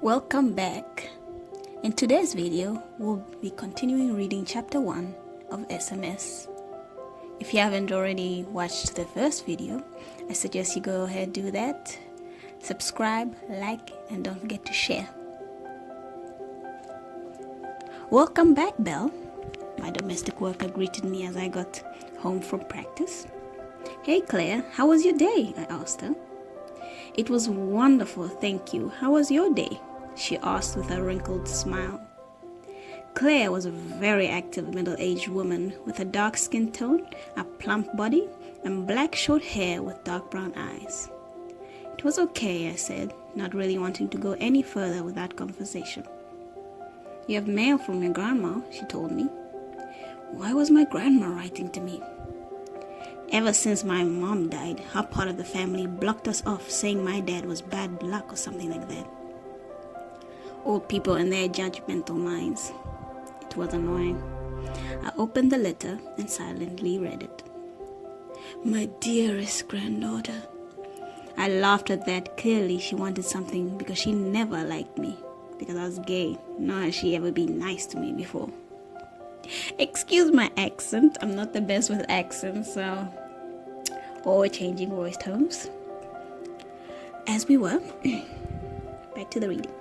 Welcome back. In today's video, we'll be continuing reading chapter 1 of S.M.S. If you haven't already watched the first video, I suggest you go ahead and do that. Subscribe, like, and don't forget to share. Welcome back, Belle. My domestic worker greeted me as I got home from practice. Hey Claire, how was your day? I asked her. It was wonderful, thank you. How was your day? She asked with a wrinkled smile. Claire was a very active middle-aged woman with a dark skin tone, a plump body, and black short hair with dark brown eyes. It was okay, I said, not really wanting to go any further with that conversation. You have mail from your grandma, she told me. Why was my grandma writing to me? Ever since my mom died, her part of the family blocked us off, saying my dad was bad luck or something like that. Old people and their judgmental minds. It was annoying. I opened the letter and silently read it. My dearest granddaughter. I laughed at that. Clearly she wanted something because she never liked me, because I was gay, nor has she ever been nice to me before. Excuse my accent, I'm not the best with accents, or changing voice tones. As we were, back to the reading.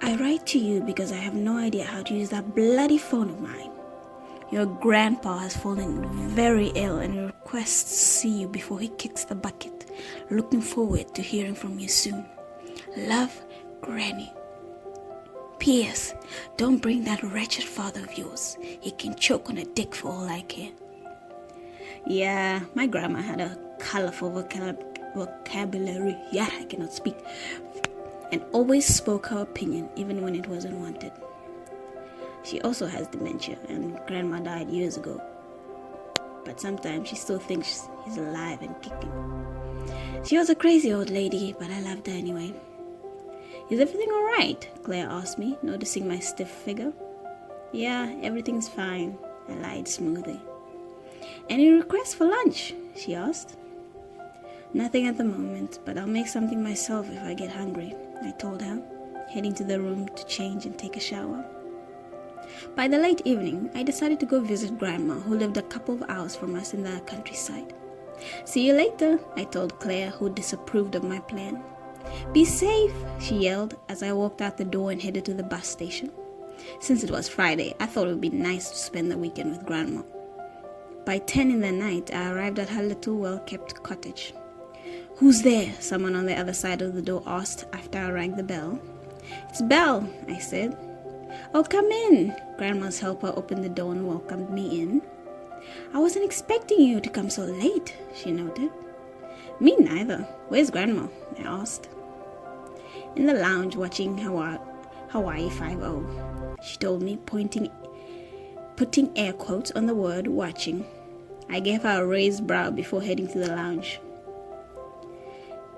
I write to you because I have no idea how to use that bloody phone of mine. Your grandpa has fallen very ill and requests to see you before he kicks the bucket. Looking forward to hearing from you soon. Love, Granny. P.S. Don't bring that wretched father of yours. He can choke on a dick for all I care. Yeah, my grandma had a colorful vocabulary. Yeah, I cannot speak. And always spoke her opinion, even when it wasn't wanted. She also has dementia, and grandma died years ago. But sometimes she still thinks he's alive and kicking. She was a crazy old lady, but I loved her anyway. Is everything alright? Claire asked me, noticing my stiff figure. Yeah, everything's fine, I lied smoothly. Any requests for lunch? She asked. Nothing at the moment, but I'll make something myself if I get hungry, I told her, heading to the room to change and take a shower. By the late evening, I decided to go visit Grandma, who lived a couple of hours from us in the countryside. See you later, I told Claire, who disapproved of my plan. Be safe, she yelled as I walked out the door and headed to the bus station. Since it was Friday, I thought it would be nice to spend the weekend with Grandma. By 10 in the night, I arrived at her little well-kept cottage. Who's there? Someone on the other side of the door asked after I rang the bell. It's Belle, I said. Oh, come in. Grandma's helper opened the door and welcomed me in. I wasn't expecting you to come so late, she noted. Me neither. Where's Grandma? I asked. In the lounge watching Hawaii 5-0, she told me, putting air quotes on the word watching. I gave her a raised brow before heading to the lounge.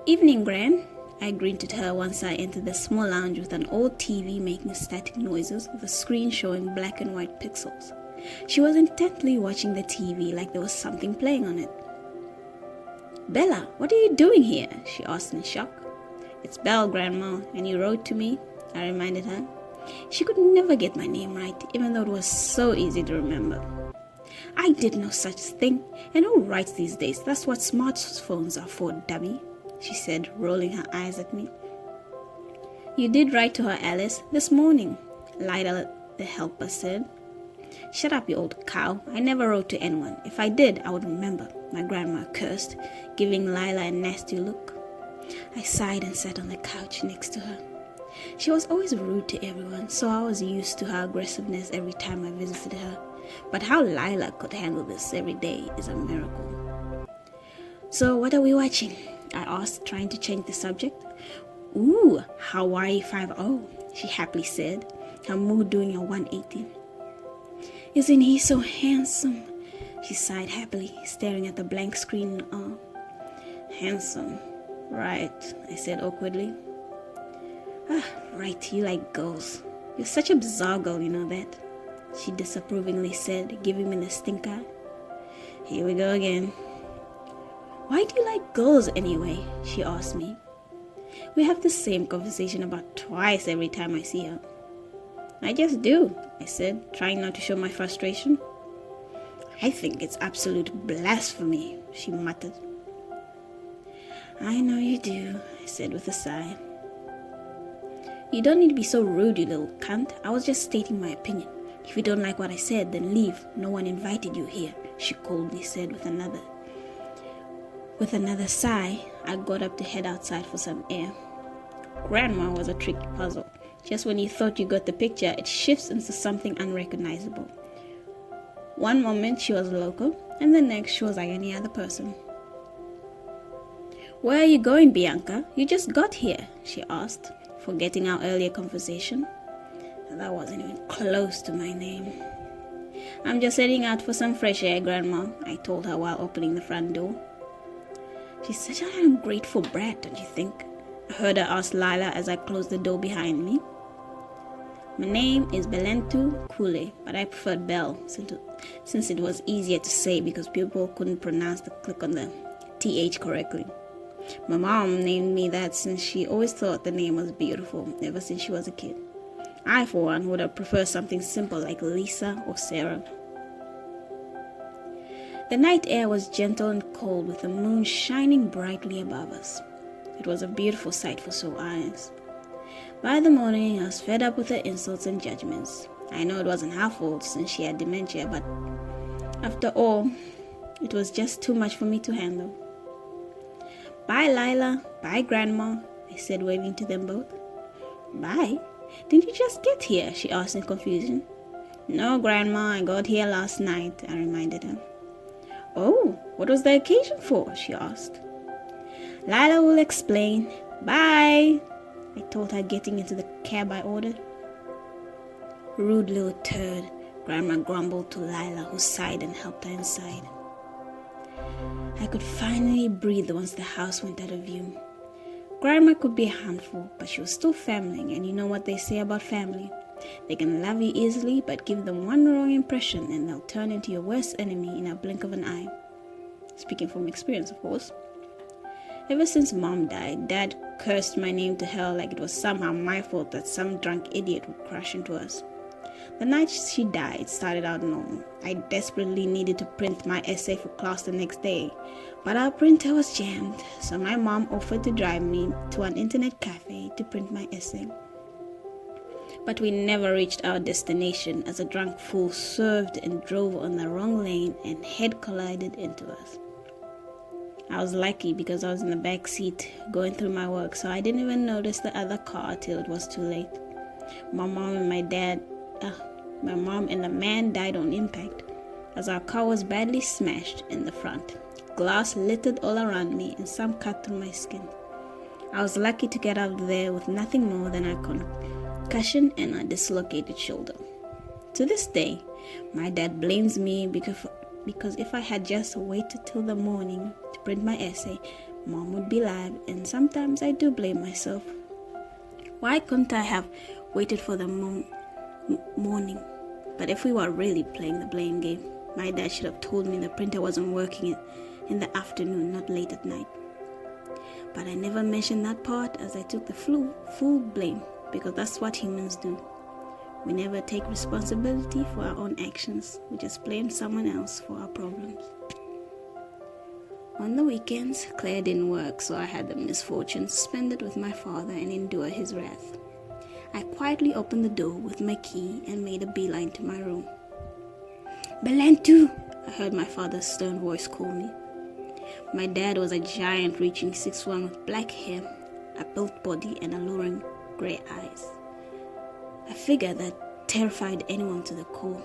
Evening, Gran, I greeted her once I entered the small lounge with an old TV making static noises with a screen showing black and white pixels. She was intently watching the TV like there was something playing on it. Bella, what are you doing here? She asked in shock. It's Belle, Grandma, and you wrote to me, I reminded her. She could never get my name right, even though it was so easy to remember. I did no such thing, and who writes these days? That's what smartphones are for, dummy, she said, rolling her eyes at me. You did write to her, Alice, this morning, Lila, the helper, said. Shut up, you old cow. I never wrote to anyone. If I did, I would remember, my grandma cursed, giving Lila a nasty look. I sighed and sat on the couch next to her. She was always rude to everyone, so I was used to her aggressiveness every time I visited her. But how Lila could handle this every day is a miracle. So what are we watching? I asked, trying to change the subject. Ooh, Hawaii 5-0, she happily said, her mood doing a 180. Isn't he so handsome? She sighed happily, staring at the blank screen in awe. Handsome, right, I said awkwardly. Right, you like girls. You're such a bizarre girl, you know that, she disapprovingly said, giving me the stink eye. Here we go again. Why do you like girls anyway? She asked me. We have the same conversation about twice every time I see her. I just do, I said, trying not to show my frustration. I think it's absolute blasphemy, she muttered. I know you do, I said with a sigh. You don't need to be so rude, you little cunt. I was just stating my opinion. If you don't like what I said, then leave. No one invited you here, she coldly said with another. With another sigh, I got up to head outside for some air. Grandma was a tricky puzzle. Just when you thought you got the picture, it shifts into something unrecognizable. One moment she was local, and the next she was like any other person. Where are you going, Bianca? You just got here, she asked, forgetting our earlier conversation. That wasn't even close to my name. I'm just heading out for some fresh air, Grandma, I told her while opening the front door. She's such an ungrateful brat, don't you think? I heard her ask Lila as I closed the door behind me. My name is Belentu Kule, but I preferred Bell since it was easier to say because people couldn't pronounce the click on the TH correctly. My mom named me that since she always thought the name was beautiful ever since she was a kid. I, for one, would have preferred something simple like Lisa or Sarah. The night air was gentle and cold with the moon shining brightly above us. It was a beautiful sight for sore eyes. By the morning, I was fed up with her insults and judgments. I know it wasn't her fault since she had dementia, but after all, it was just too much for me to handle. Bye, Lila. Bye, Grandma, I said, waving to them both. Bye? Didn't you just get here? She asked in confusion. No, Grandma, I got here last night, I reminded her. Oh, what was the occasion for? She asked. Lila will explain. Bye, I told her, getting into the cab I ordered. Rude little turd, Grandma grumbled to Lila, who sighed and helped her inside. I could finally breathe once the house went out of view. Grandma could be a handful, but she was still family, and you know what they say about family. They can love you easily, but give them one wrong impression and they'll turn into your worst enemy in a blink of an eye. Speaking from experience, of course. Ever since Mom died, Dad cursed my name to hell like it was somehow my fault that some drunk idiot would crash into us. The night she died started out normal. I desperately needed to print my essay for class the next day, but our printer was jammed, so my mom offered to drive me to an internet cafe to print my essay. But we never reached our destination as a drunk fool swerved and drove on the wrong lane and head collided into us. I was lucky because I was in the back seat going through my work, so I didn't even notice the other car till it was too late. My mom and the man died on impact as our car was badly smashed in the front. Glass littered all around me and some cut through my skin. I was lucky to get out there with nothing more than a concussion and a dislocated shoulder. To this day, my dad blames me because if I had just waited till the morning to print my essay, Mom would be alive, and sometimes I do blame myself. Why couldn't I have waited for the morning? But if we were really playing the blame game, my dad should have told me the printer wasn't working in the afternoon, not late at night. But I never mentioned that part as I took the full blame, because that's what humans do. We never take responsibility for our own actions. We just blame someone else for our problems. On the weekends, Claire didn't work, so I had the misfortune to spend it with my father and endure his wrath. I quietly opened the door with my key and made a beeline to my room. Belentu, I heard my father's stern voice call me. My dad was a giant reaching 6'1" with black hair, a built body, and alluring grey eyes. A figure that terrified anyone to the core.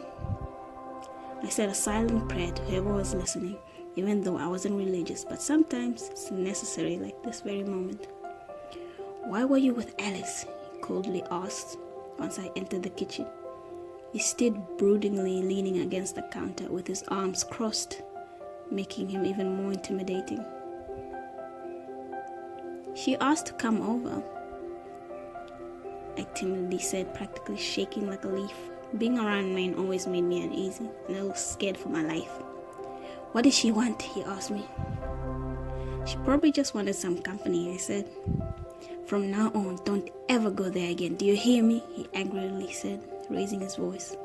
I said a silent prayer to whoever was listening, even though I wasn't religious, but sometimes it's necessary, like this very moment. Why were you with Alice? He coldly asked once I entered the kitchen. He stood broodingly leaning against the counter with his arms crossed, making him even more intimidating. She asked to come over, I timidly said, practically shaking like a leaf. Being around men always made me uneasy, and I was scared for my life. What did she want? He asked me. She probably just wanted some company, I said. From now on, don't ever go there again. Do you hear me? He angrily said, raising his voice.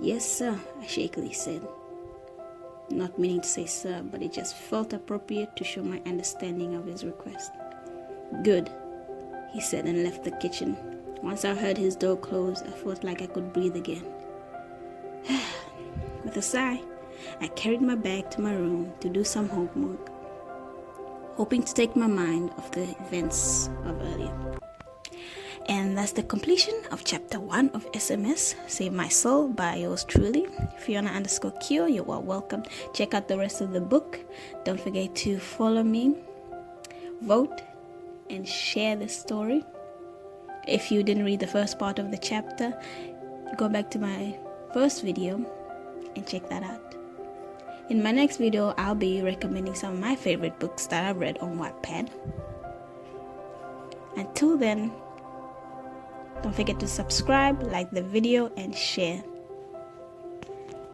Yes, sir, I shakily said. Not meaning to say sir, but it just felt appropriate to show my understanding of his request. Good, he said and left the kitchen. Once I heard his door close, I felt like I could breathe again. With a sigh, I carried my bag to my room to do some homework, hoping to take my mind off the events of earlier. And that's the completion of chapter 1 of S.M.S. Save My Soul by yours truly, Fiona_Q. You are welcome. Check out the rest of the book. Don't forget to follow me, vote, and share the story. If you didn't read the first part of the chapter, go back to my first video and check that out. In my next video, I'll be recommending some of my favorite books that I've read on Wattpad. Until then, don't forget to subscribe, like the video, and share.